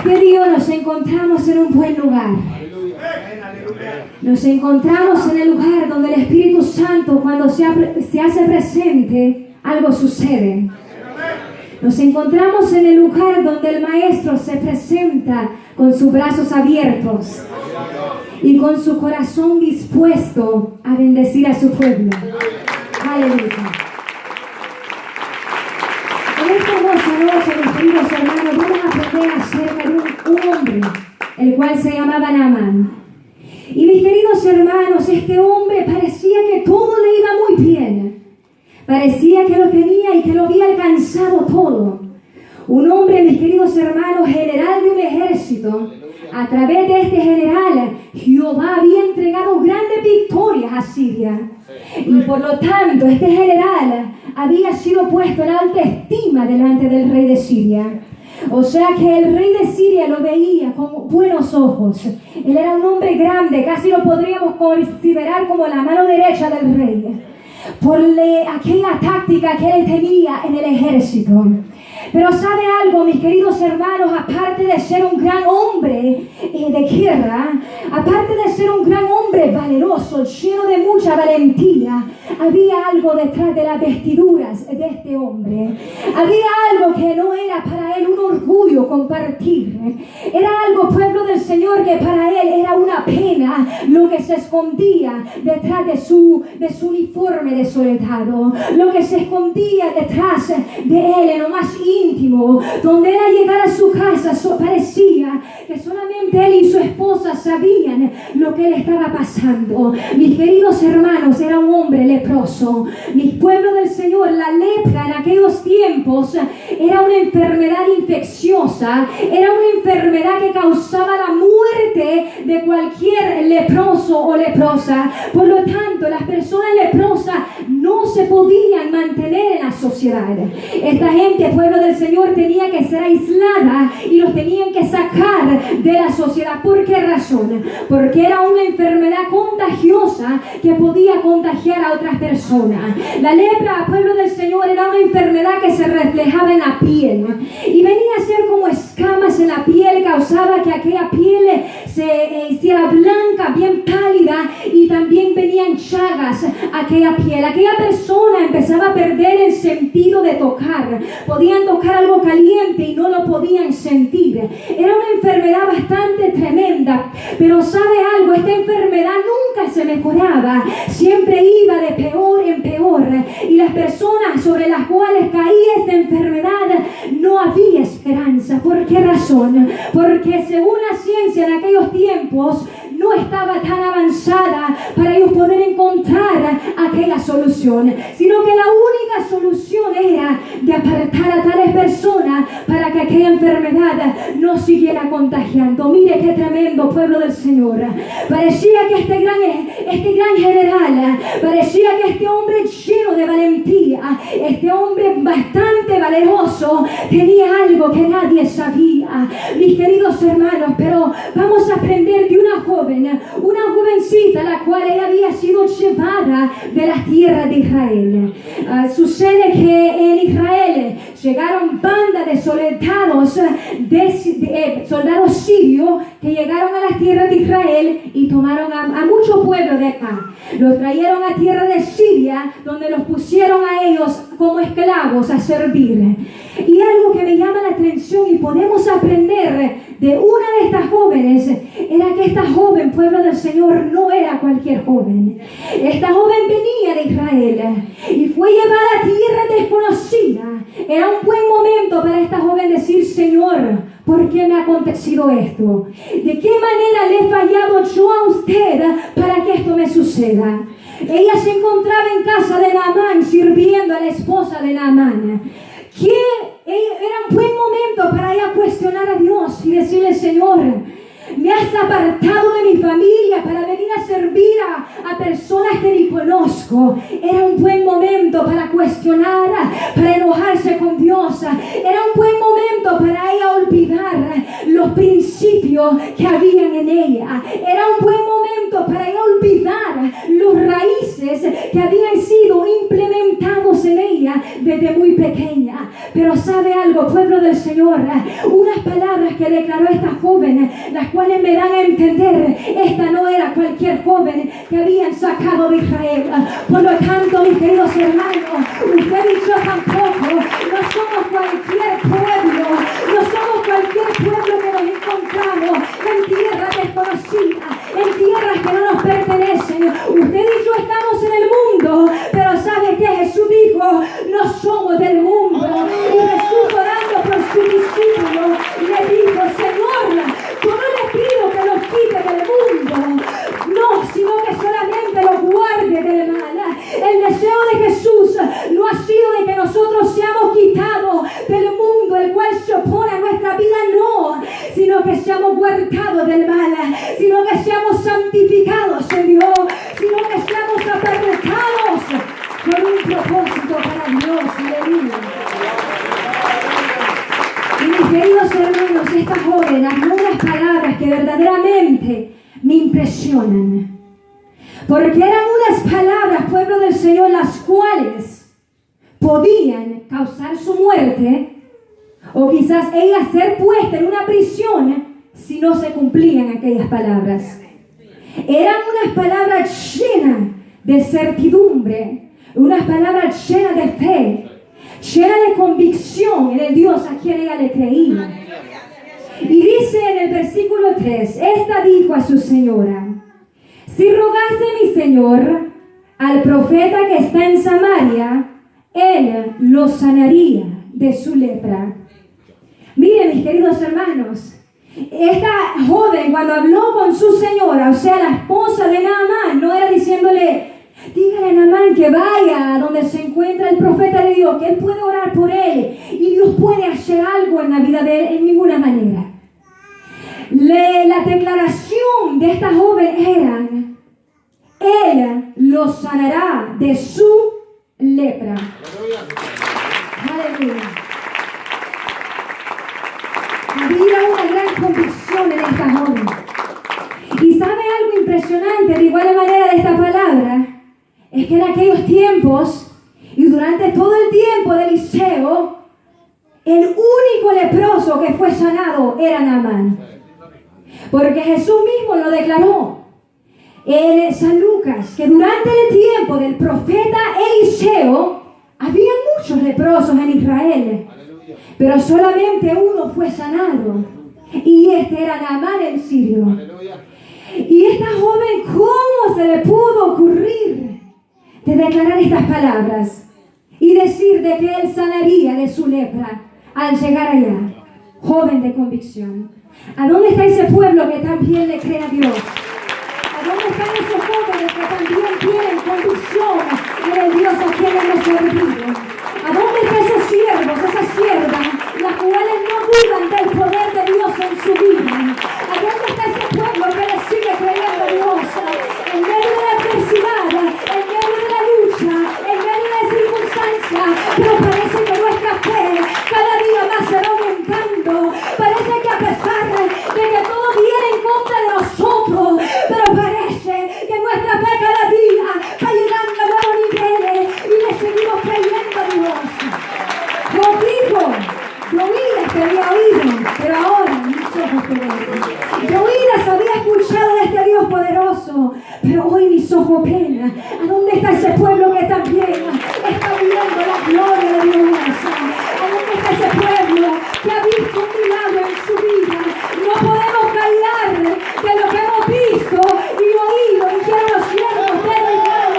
Este día nos encontramos en un buen lugar. Nos encontramos en el lugar donde el Espíritu Santo, cuando se hace presente, algo sucede. Nos encontramos en el lugar donde el Maestro se presenta con sus brazos abiertos y con su corazón dispuesto a bendecir a su pueblo. Aleluya. En esta hermosa noche, mis queridos hermanos, vamos a aprender acerca de un hombre, el cual se llamaba Naamán. Y mis queridos hermanos, este hombre parecía que todo le iba muy bien. Parecía que lo tenía y que lo había alcanzado todo. Un hombre, mis queridos hermanos, general de un ejército. A través de este general, Jehová había entregado grandes victorias a Siria. Y por lo tanto, este general había sido puesto en alta estima delante del rey de Siria. O sea que el rey de Siria lo veía con buenos ojos. Él era un hombre grande, casi lo podríamos considerar como la mano derecha del rey, por aquella táctica que él tenía en el ejército. Pero ¿sabe algo, mis queridos hermanos? Aparte de ser un gran hombre de guerra, aparte de ser un gran hombre valeroso, lleno de mucha valentía, había algo detrás de las vestiduras de este hombre. Había algo que no era para él un orgullo compartir. Era algo, pueblo del Señor, que para él era una pena lo que se escondía detrás de su uniforme de soldado, lo que se escondía detrás de él en lo más íntimo, donde él al llegar a su casa parecía que solamente él y su esposa sabían lo que le estaba pasando. Mis queridos hermanos, era un hombre leproso. Mi pueblo del Señor, la lepra en aquellos tiempos era una enfermedad infecciosa, era una enfermedad que causaba la muerte de cualquier leproso o leprosa. Por lo tanto, las personas leprosas no se podían mantener en la sociedad. Esta gente, pueblo del Señor, tenía que ser aislada y los tenían que sacar de la sociedad. ¿Por qué razón? Porque era una enfermedad contagiosa que podía contagiar a otras personas. La lepra, pueblo del Señor, era una enfermedad que se reflejaba en la piel y venía a ser como escamas en la piel, causaba que aquella piel se hiciera blanca, bien pálida, y también venían llagas a aquella piel. Aquella persona empezaba a perder el sentido de tocar. Podían tocar algo caliente y no lo podían sentir. Era una enfermedad bastante tremenda, pero ¿sabe algo? Esta enfermedad nunca se mejoraba, siempre iba de peor en peor, y las personas sobre las cuales caía esta enfermedad no había esperanza. ¿Por qué razón? Porque según la ciencia en aquellos tiempos no estaba tan avanzada para ellos poder encontrar aquella solución, sino que la única solución era de apartar a tales personas para que aquella enfermedad no siguiera contagiando. Mire qué tremendo, pueblo del Señor. Parecía que este gran general, parecía que este hombre lleno de valentía, este hombre bastante valeroso, tenía algo que nadie sabía. Mis queridos hermanos, pero vamos a aprender de una jovencita, la cual ella había sido llevada de las tierras de Israel. Sucede que en Israel llegaron bandas de soldados sirios que llegaron a las tierras de Israel y tomaron a muchos pueblos de acá. Los trajeron a tierra de Siria, donde los pusieron a ellos como esclavos a servir. Y algo que me llama la atención y podemos aprender de una de estas jóvenes era que esta joven, pueblo del Señor, no era cualquier joven. Esta joven venía de Israel y fue llevada a tierra desconocida. Era un buen momento para esta joven decir: Señor, ¿por qué me ha acontecido esto? ¿De qué manera le he fallado yo a usted para que esto me suceda? Ella se encontraba en casa de Naamán sirviendo a la esposa de Naamán. Era un buen momento para ella cuestionar a Dios y decirle: Señor, me has apartado de mi familia para venir a servir a personas que ni conozco. Era un buen momento para cuestionar, para enojarse con Dios. Era un buen momento para ella olvidar los principios que habían en ella. Era un buen momento para ella olvidar los raíces que habían sido implementados en ella desde muy pequeña. Pero ¿sabe algo, pueblo del Señor? Unas palabras que declaró esta joven, las cuales me dan a entender, esta no era cualquier joven que habían sacado de Israel. Por lo tanto, mis queridos hermanos, usted y yo tampoco, no somos cualquier pueblo, no somos cualquier pueblo que nos encontramos en tierras desconocidas, en tierras que no nos pertenecen. Usted y yo estamos en el mundo, pero ¿sabe qué? Jesús dijo, no somos del mundo. Y Jesús, orando por su discípulo, le dijo, Señor, yo no le pido que los quite del mundo, no, sino que solamente los guarde del mal. El deseo de Jesús no ha sido de que nosotros seamos quitados del mundo, el cual se opone a nuestra vida, no, sino que seamos guardados del mal, sino que seamos santificados en Dios, sino que seamos apartados con un propósito para Dios. Aleluya. Y mis queridos hermanos, esta joven habló unas palabras que verdaderamente me impresionan. Porque eran unas palabras, pueblo del Señor, las cuales podían causar su muerte o quizás ella ser puesta en una prisión si no se cumplían aquellas palabras. Eran unas palabras llenas de certidumbre, unas palabras llenas de fe, llenas de convicción en el Dios a quien ella le creía. Y dice en el versículo 3, esta dijo a su señora, si rogase mi señor al profeta que está en Samaria, él lo sanaría de su lepra. Miren, mis queridos hermanos, esta joven cuando habló con su señora, o sea, la esposa de Naamán, no era diciéndole, dígale a Naamán que vaya a donde se encuentra el profeta de Dios, que él puede orar por él y Dios puede hacer algo en la vida de él en ninguna manera. La declaración de esta joven era, él lo sanará de su lepra. Aleluya. Había una gran convicción en esta joven. Y sabe algo impresionante de igual manera de esta palabra, es que en aquellos tiempos y durante todo el tiempo de Eliseo, el único leproso que fue sanado era Naamán. Porque Jesús mismo lo declaró en San Lucas, que durante el tiempo del profeta Eliseo, había muchos leprosos en Israel, pero solamente uno fue sanado, y este era Naamán el sirio. Y esta joven, ¿cómo se le pudo ocurrir de declarar estas palabras y decir de que él sanaría de su lepra al llegar allá? Joven de convicción. ¿A dónde está ese pueblo que también le cree a Dios? ¿A dónde están esos jóvenes que también tienen convicción en el Dios a quien hemos servido? ¿A dónde están esos siervos, esas siervas, las cuales no dudan del poder de Dios en su vida? ¿A dónde está ese pueblo que le sigue creyendo a Dios? En medio de la adversidad, en medio de la lucha, en medio de las circunstancias, pero parece que nuestra fe cada día más se va aumentando. Parece que a pesar de que todo viene en contra de nosotros, pero parece que nuestra fe cada día va llegando a nuevos niveles y le seguimos creyendo a Dios. Yo digo, yo oídas te había oído, pero ahora mis ojos te ven. Yo oídas había escuchado de este Dios poderoso, pero hoy mis ojos ven. ¿A dónde está ese pueblo que también está viendo la gloria de Dios? ¿A dónde está ese pueblo que ha visto un milagro en su vida? No podemos callar de lo que hemos visto y oído y que los siervos de Dios.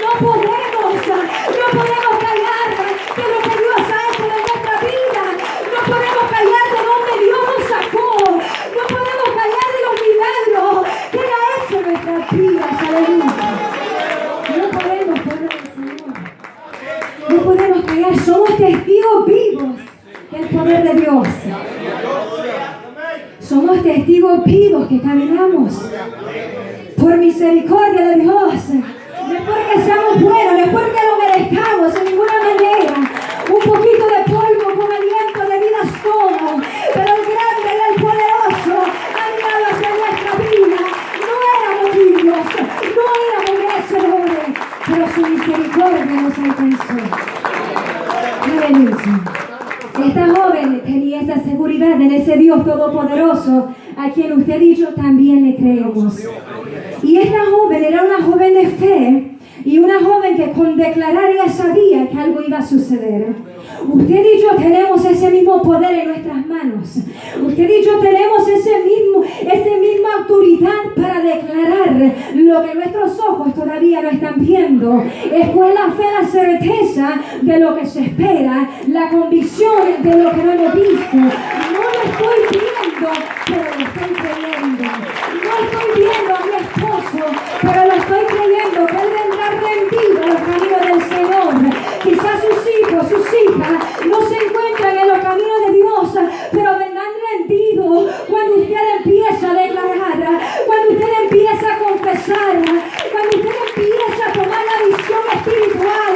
No podemos callar de lo que Dios ha hecho en nuestra vida. No podemos callar de donde Dios nos sacó. No podemos callar de los milagros que Él ha hecho en nuestras vidas. Aleluya. No podemos, pueblo del Señor. No podemos callar. Somos testigos vivos del poder de Dios. Somos testigos vivos que caminamos por misericordia de Dios. No es porque seamos buenos, no es porque lo merezcamos en ninguna manera. Un poquito de polvo con aliento de vida somos, pero el grande y el poderoso ha llegado hacia nuestra vida. No éramos dignos, no éramos merecedores, pero su misericordia nos alcanzó. Aleluya. autoridad en ese Dios todopoderoso a quien usted y yo también le creemos. Y esta joven era una joven de fe y una joven que con declarar ella sabía que algo iba a suceder. Usted y yo tenemos ese mismo poder en nuestras manos. Usted y yo tenemos esa misma autoridad para declarar lo que nuestros ojos todavía no están viendo. Es pues la fe, la certeza de lo que se espera, la convicción de lo que no hemos visto. No lo estoy viendo, pero lo estoy creyendo. No estoy viendo a mi esposo, pero lo estoy creyendo que él vendrá rendido a los caminos del Señor. Quizás sus hijos, sus hijas no se encuentran en los caminos de Dios, pero vendrán rendidos cuando usted empieza a declarar, cuando usted empieza a confesar, cuando usted empieza a tomar la visión espiritual,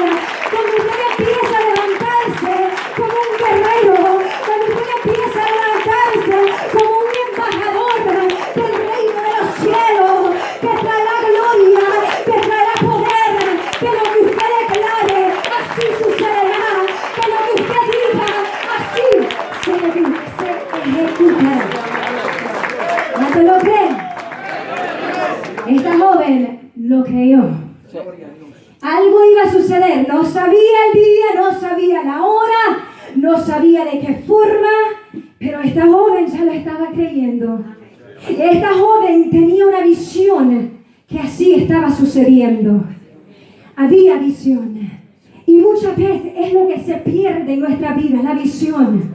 cuando usted empieza a levantarse como un guerrero, cuando usted empieza a levantarse como un embajador del reino de los cielos, que traerá gloria, que traerá poder, que lo que usted declare, así sucederá, que lo que usted diga, así se ejecutará. ¿No te lo creen? Esta joven lo creyó. Algo iba a suceder, no sabía el día, no sabía la hora, no sabía de qué forma, pero esta joven ya lo estaba creyendo. Esta joven tenía una visión que así estaba sucediendo. Había visión. Y muchas veces es lo que se pierde en nuestra vida, la visión.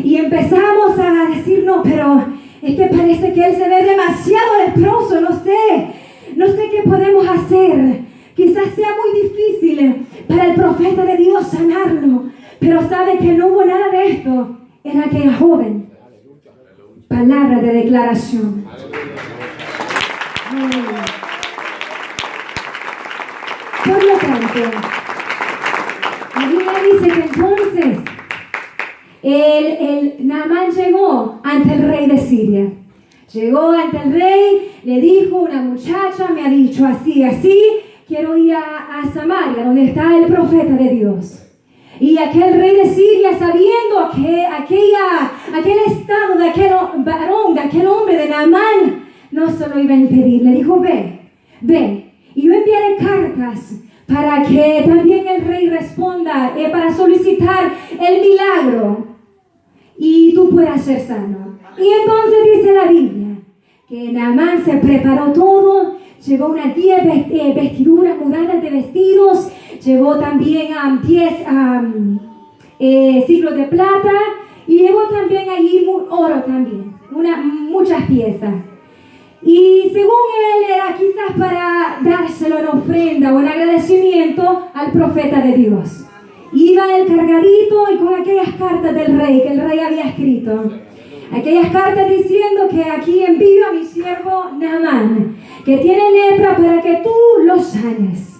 Y empezamos a decir, no, pero es que parece que él se ve demasiado leproso, no sé qué podemos hacer. Quizás sea muy difícil para el profeta de Dios sanarlo, pero sabe que no hubo nada de esto. Era aquella joven. Palabra de declaración. Por lo tanto, la Biblia dice que entonces el Naamán llegó ante el rey de Siria. Llegó ante el rey, le dijo, una muchacha me ha dicho así, quiero ir a Samaria, donde está el profeta de Dios. Y aquel rey de Siria, sabiendo que aquel estado de aquel varón, de aquel hombre de Naamán, no se lo iba a impedir. Le dijo, ve. Y yo enviaré cartas para que también el rey responda, para solicitar el milagro y tú puedas ser sano. Y entonces dice la Biblia que Naamán se preparó todo, llevó unas 10 vestiduras, mudadas de vestidos, llevó también 10 siglos de plata y llevó también allí oro también, muchas piezas. Y según él era quizás para dárselo en ofrenda o en agradecimiento al profeta de Dios. Iba él cargadito y con aquellas cartas del rey que el rey había escrito. Aquellas cartas diciendo que aquí envío a mi siervo Naamán, que tiene lepra para que tú lo sanes.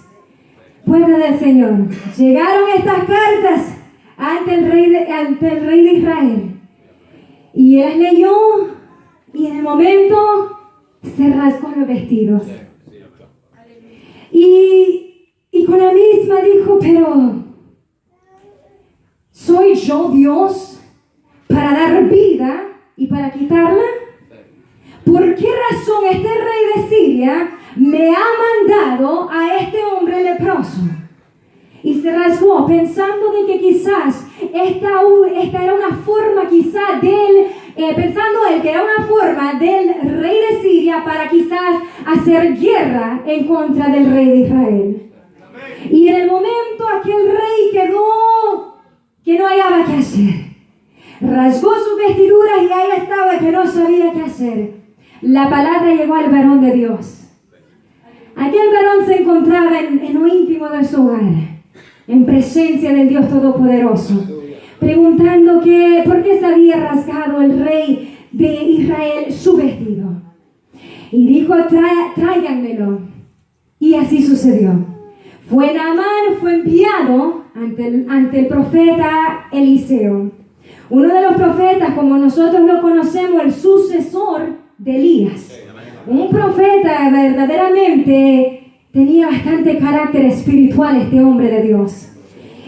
Pueblo del Señor, llegaron estas cartas ante el rey de Israel. Y él leyó y en el momento se rasgó los vestidos. Y con la misma dijo, pero ¿soy yo Dios para dar vida y para quitarla? ¿Por qué razón este rey de Siria me ha mandado a este hombre leproso? Y se rasgó pensando de que quizás esta era una forma quizás pensando él que era una forma del rey de Siria para quizás hacer guerra en contra del rey de Israel. Y en el momento aquel rey quedó que no hallaba qué hacer. Rasgó sus vestiduras y ahí estaba que no sabía qué hacer. La palabra llegó al varón de Dios. Aquel varón se encontraba en lo íntimo de su hogar, en presencia del Dios Todopoderoso, preguntando por qué se había rasgado el rey de Israel su vestido. Y dijo, tráiganmelo. Y así sucedió. Naamán fue enviado ante el profeta Eliseo. Uno de los profetas, como nosotros lo conocemos, el sucesor de Elías. Un profeta verdaderamente tenía bastante carácter espiritual este hombre de Dios.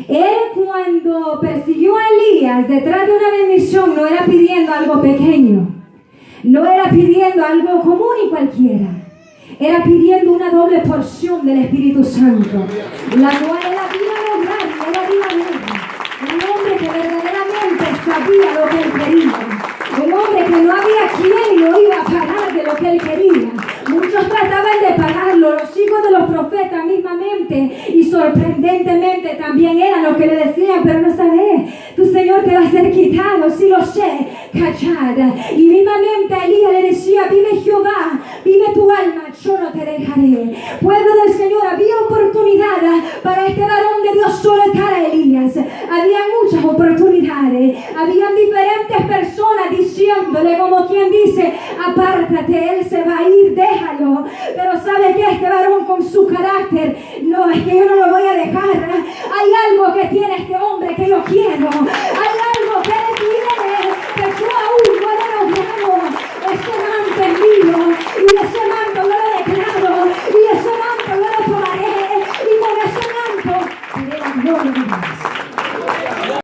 Él cuando persiguió a Elías detrás de una bendición no era pidiendo algo pequeño, no era pidiendo algo común y cualquiera, era pidiendo una doble porción del Espíritu Santo, la cual era vida lograr, era vida nueva. Un hombre que verdaderamente sabía lo que él quería, un hombre que no había quien lo iba a parar de lo que él quería. Muchos trataban de pagarlo, los hijos de los profetas mismamente, y sorprendentemente también eran los que le decían, pero no sabes, tu Señor te va a ser quitado, si lo sé, callad. Y mismamente a Elías le decía, vive Jehová, vive tu alma, yo no te dejaré. Pueblo del Señor, había oportunidad para este varón de Dios soltar a Elías. Había muchas oportunidades, habían diferentes personas diciéndole, como quien dice, apártate, él se va a ir, déjalo. Pero sabe que este varón con su carácter, no, es que yo no lo voy a dejar. Hay algo que tiene este hombre que yo quiero, hay algo que él tiene que yo aún no lo he logrado. Ese manto es mío, y ese manto yo lo declaro, y ese manto yo lo tomaré, y con ese manto seré la gloria de Dios.